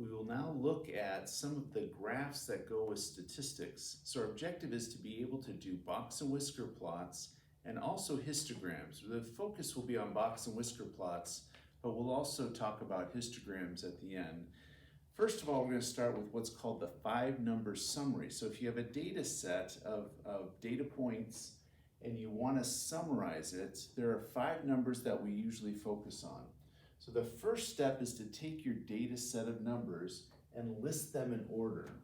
We will now look at some of the graphs that go with statistics. So our objective is to be able to do box and whisker plots and also histograms. The focus will be on box and whisker plots, but we'll also talk about histograms at the end. First of all, we're going to start with what's called the 5-number summary. So if you have a data set of data points and you want to summarize it, there are 5 numbers that we usually focus on. So the first step is to take your data set of numbers and list them in order.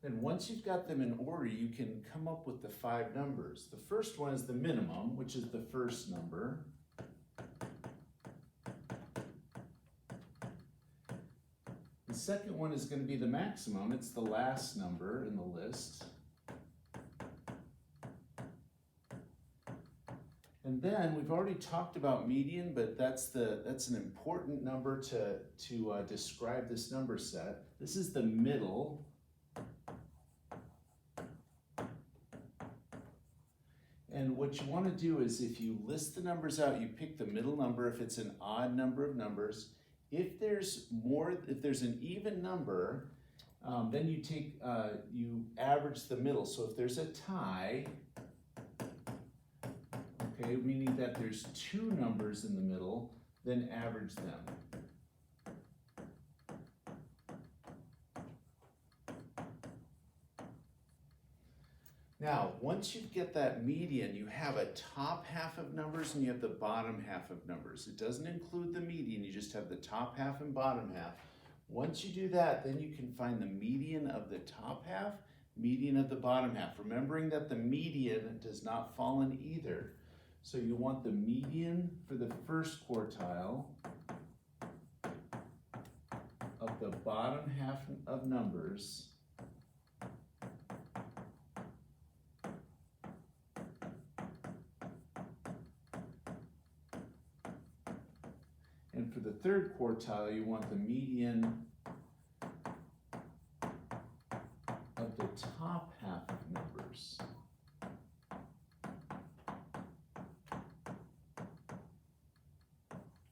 And once you've got them in order, you can come up with the 5 numbers. The first one is the minimum, which is the first number. The second one is going to be the maximum. It's the last number in the list. And then we've already talked about median, but that's an important number to describe this number set. This is the middle. And what you want to do is, if you list the numbers out, you pick the middle number if it's an odd number of numbers. If there's an even number, then you average the middle. So if there's a tie, okay, meaning that there's 2 numbers in the middle, then average them. Now, once you get that median, you have a top half of numbers and you have the bottom half of numbers. It doesn't include the median, you just have the top half and bottom half. Once you do that, then you can find the median of the top half, median of the bottom half, remembering that the median does not fall in either. So you want the median for the first quartile of the bottom half of numbers and for the third quartile, you want the median of the top half of numbers.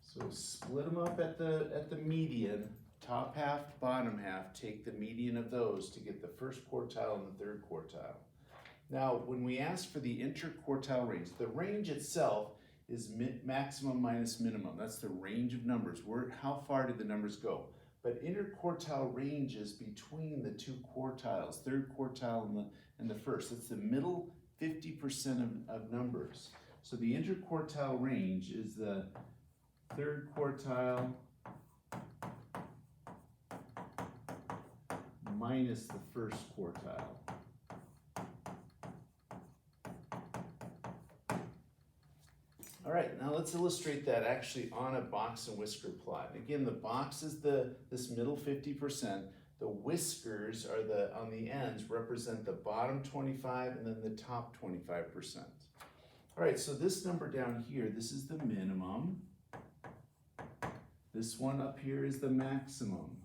So split them up at the median, top half, bottom half, take the median of those to get the first quartile and the third quartile. Now, when we ask for the interquartile range, the range itself is maximum minus minimum. That's the range of numbers. How far did the numbers go? But interquartile range is between the 2 quartiles, third quartile and the first. It's the middle 50% of numbers. So the interquartile range is the third quartile minus the first quartile. All right, now let's illustrate that actually on a box and whisker plot. Again, the box is this middle 50%. The whiskers are on the ends represent the bottom 25 and then the top 25%. All right, so this number down here, this is the minimum. This one up here is the maximum,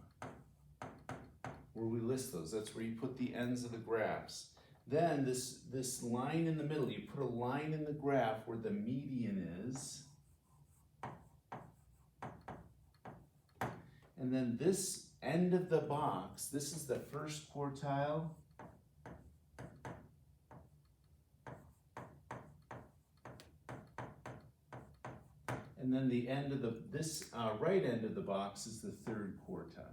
where we list those. That's where you put the ends of the graphs. Then this line in the middle, you put a line in the graph where the median is. And then this end of the box, this is the first quartile. And then the end of this right end of the box is the third quartile.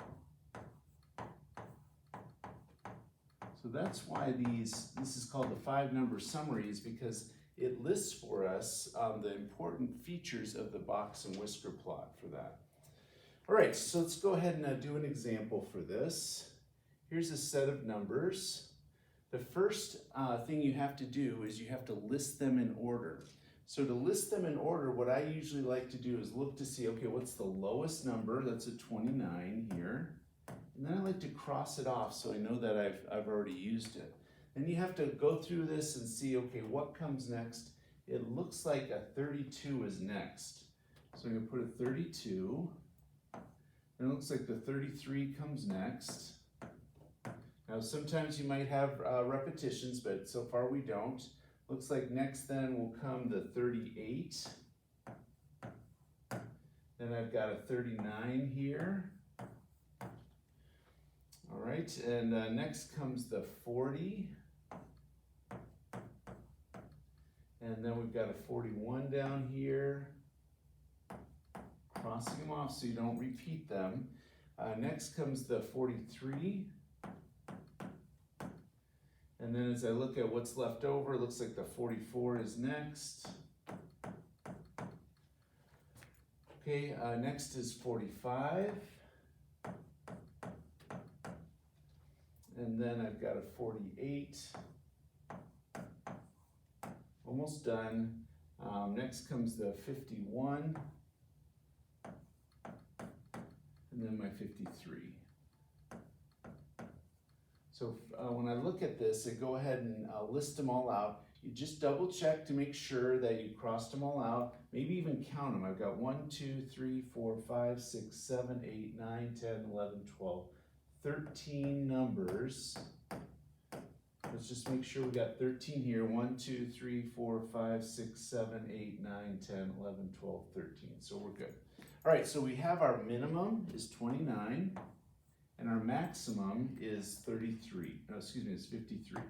So that's why this is called the 5-number summaries, because it lists for us the important features of the box and whisker plot for that. All right, so let's go ahead and do an example for this. Here's a set of numbers. The first thing you have to do is you have to list them in order. So to list them in order, what I usually like to do is look to see, okay, what's the lowest number? That's a 29 here. And then I like to cross it off so I know that I've already used it. Then you have to go through this and see, okay, what comes next? It looks like a 32 is next. So I'm going to put a 32. And it looks like the 33 comes next. Now sometimes you might have repetitions, but so far we don't. Looks like next then will come the 38. Then I've got a 39 here. All right, and next comes the 40. And then we've got a 41 down here. Crossing them off so you don't repeat them. Next comes the 43. And then as I look at what's left over, it looks like the 44 is next. Okay, next is 45. And then I've got a 48. Almost done. Next comes the 51. And then my 53. So when I look at this, I go ahead and list them all out. You just double check to make sure that you crossed them all out. Maybe even count them. I've got 1, 2, 3, 4, 5, 6, 7, 8, 9, 10, 11, 12, 13 numbers. Let's just make sure we got 13 here. 1, 2, 3, 4, 5, 6, 7, 8, 9, 10, 11, 12, 13. So we're good. All right, so we have our minimum is 29. And our maximum is 33. No, excuse me, it's 53.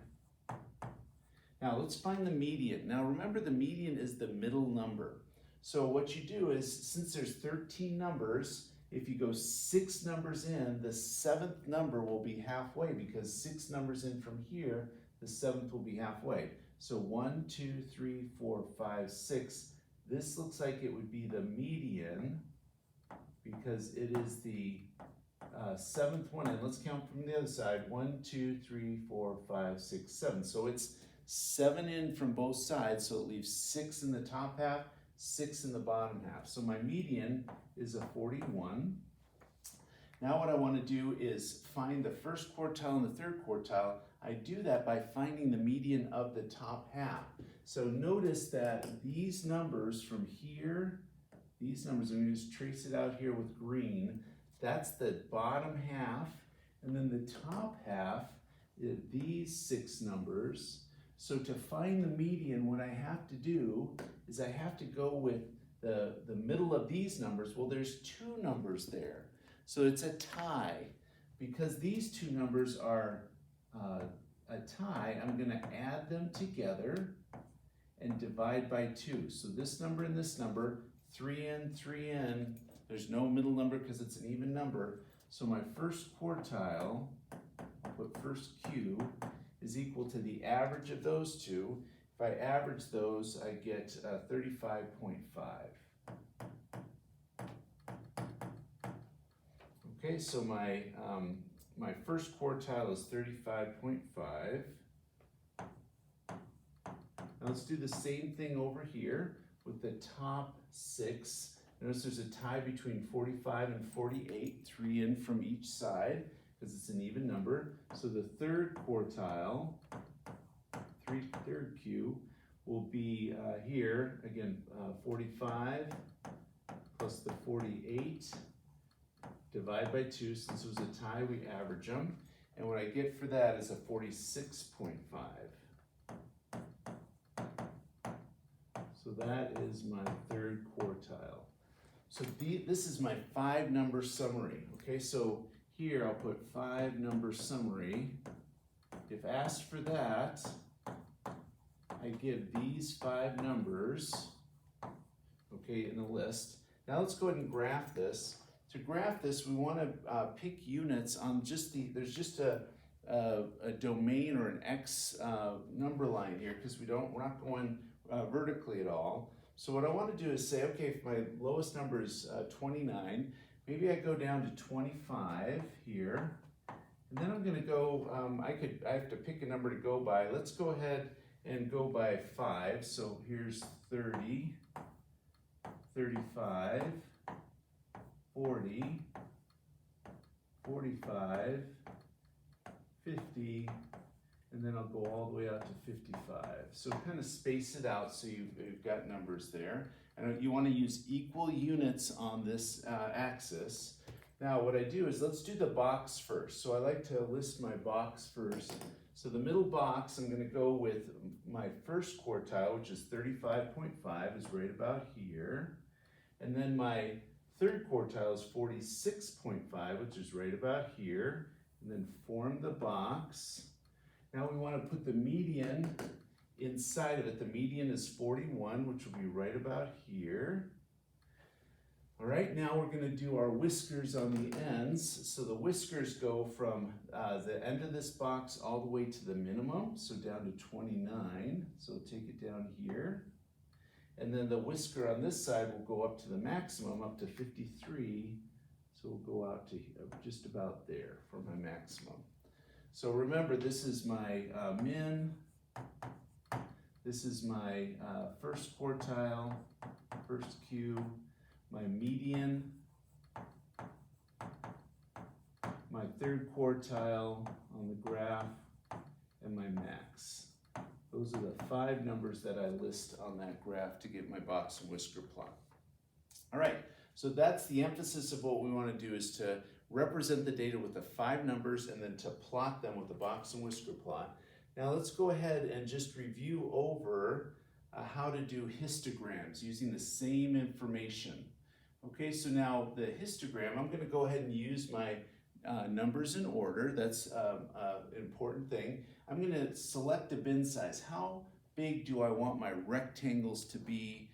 Now let's find the median. Now remember, the median is the middle number. So what you do is, since there's 13 numbers, if you go 6 numbers in, the 7th number will be halfway, because 6 numbers in from here, the 7th will be halfway. So 1, 2, 3, 4, 5, 6. This looks like it would be the median, because it is the 7th one, and let's count from the other side. 1, 2, 3, 4, 5, 6, 7. So it's 7 in from both sides, so it leaves 6 in the top half, 6 in the bottom half. So my median is a 41. Now what I want to do is find the first quartile and the third quartile. I do that by finding the median of the top half. So notice that these numbers from here, these numbers, I'm going to just trace it out here with green. That's the bottom half, and then the top half is these 6 numbers. So to find the median, what I have to do is I have to go with the middle of these numbers. Well, there's 2 numbers there, so it's a tie. Because these 2 numbers are a tie, I'm going to add them together and divide by 2. So this number and this number, 3 in, 3 in. There's no middle number because it's an even number. So my first quartile, I'll put first Q, is equal to the average of those 2. If I average those, I get 35.5. Okay, so my first quartile is 35.5. Now let's do the same thing over here with the top 6. Notice there's a tie between 45 and 48, 3 in from each side, because it's an even number. So the third quartile, third Q, will be here, again, 45 plus the 48, divide by 2. Since it was a tie, we average them. And what I get for that is a 46.5. So that is my third quartile. So this is my 5-number summary. Okay, so here I'll put 5-number summary. If asked for that, I give these 5 numbers, okay, in the list. Now let's go ahead and graph this. To graph this, we want to pick units on just there's just a domain or an X number line here, because we're not going vertically at all. So what I want to do is say, okay, if my lowest number is 29, maybe I go down to 25 here, and then I'm going to go, I have to pick a number to go by. Let's go ahead and go by 5. So here's 30, 35, 40, 45, 50, and then I'll go all the way out to 55. So kind of space it out so you've got numbers there. And you want to use equal units on this axis. Now what I do is, let's do the box first. So I like to list my box first. So the middle box, I'm gonna go with my first quartile, which is 35.5, is right about here. And then my third quartile is 46.5, which is right about here. And then form the box. Now we wanna put the median inside of it. The median is 41, which will be right about here. All right, now we're gonna do our whiskers on the ends. So the whiskers go from the end of this box all the way to the minimum, so down to 29. So we'll take it down here. And then the whisker on this side will go up to the maximum, up to 53. So we'll go out to just about there for my maximum. So remember, this is my min. This is my first quartile, first Q. My median, my third quartile on the graph, and my max. Those are the 5 numbers that I list on that graph to get my box and whisker plot. All right, so that's the emphasis of what we want to do, is to represent the data with the 5 numbers and then to plot them with the box and whisker plot. Now let's go ahead and just review over how to do histograms using the same information. Okay, so now the histogram, I'm going to go ahead and use my numbers in order. That's an important thing. I'm going to select the bin size. How big do I want my rectangles to be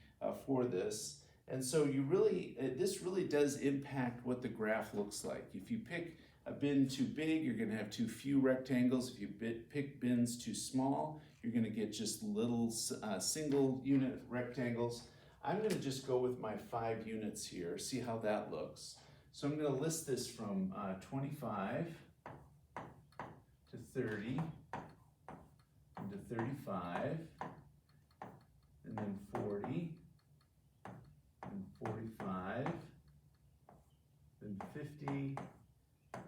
for this? And so this really does impact what the graph looks like. If you pick a bin too big, you're going to have too few rectangles. If you pick bins too small, you're going to get just little single unit rectangles. I'm going to just go with my 5 units here, see how that looks. So I'm going to list this from 25 to 30, and to 35, and then 40, and 45, then 50, and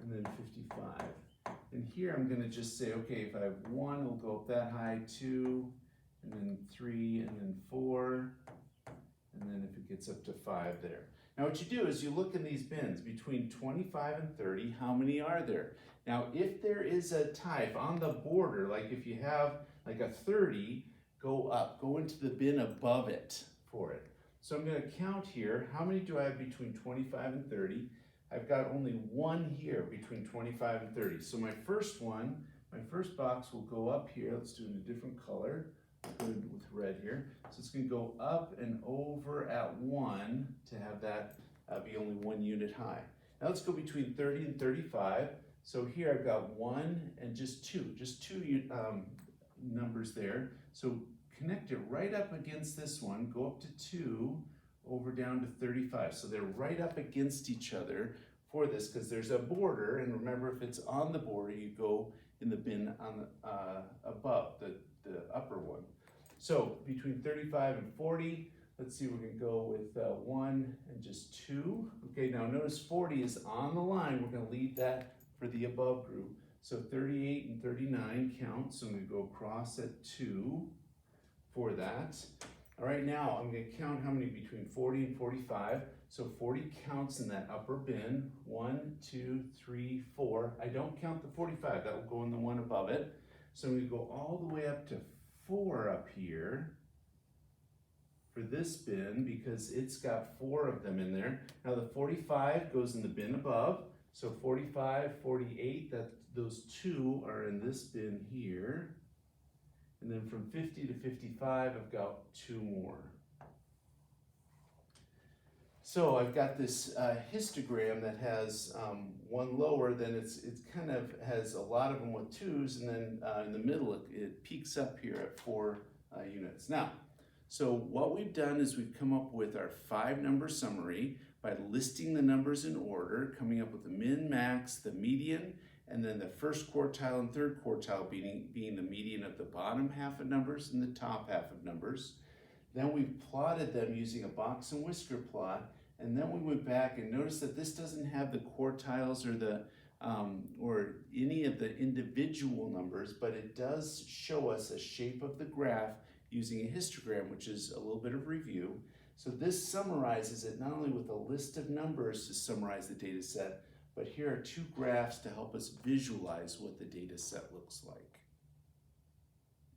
then 55. And here I'm going to just say, okay, if I have 1, it'll go up that high, 2, and then 3, and then 4. And then if it gets up to 5 there. Now what you do is you look in these bins between 25 and 30, how many are there? Now if there is a type on the border, like if you have like a 30, go up, go into the bin above it for it. So I'm going to count here, how many do I have between 25 and 30? I've got only 1 here between 25 and 30. So my first one, my first box will go up here. Let's do it in a different color. Good with red here. So it's going to go up and over at 1 to have that be only 1 unit high. Now let's go between 30 and 35. So here I've got 1 and just 2 numbers there. So connect it right up against this one, go up to 2, over down to 35. So they're right up against each other for this because there's a border, and remember, if it's on the border, you go in the bin on the, above, the upper one. So between 35 and 40, let's see, we're going to go with 1 and just 2. Okay, now notice 40 is on the line. We're going to leave that for the above group. So 38 and 39 count. So I'm going to go across at 2 for that. All right, now I'm going to count how many between 40 and 45. So 40 counts in that upper bin. 1, 2, 3, 4. I don't count the 45. That will go in the one above it. So I'm going to go all the way up to 4 up here for this bin because it's got 4 of them in there. Now the 45 goes in the bin above. So 45, 48, those 2 are in this bin here. And then from 50 to 55, I've got 2 more. So I've got this histogram that has 1 lower, then it kind of has a lot of them with 2s, and then in the middle it peaks up here at 4 units. Now, so what we've done is we've come up with our 5-number summary by listing the numbers in order, coming up with the min, max, the median, and then the first quartile and third quartile being the median of the bottom half of numbers and the top half of numbers. Then we've plotted them using a box and whisker plot, and then we went back and noticed that this doesn't have the quartiles or any of the individual numbers, but it does show us a shape of the graph using a histogram, which is a little bit of review. So this summarizes it not only with a list of numbers to summarize the data set, but here are two graphs to help us visualize what the data set looks like.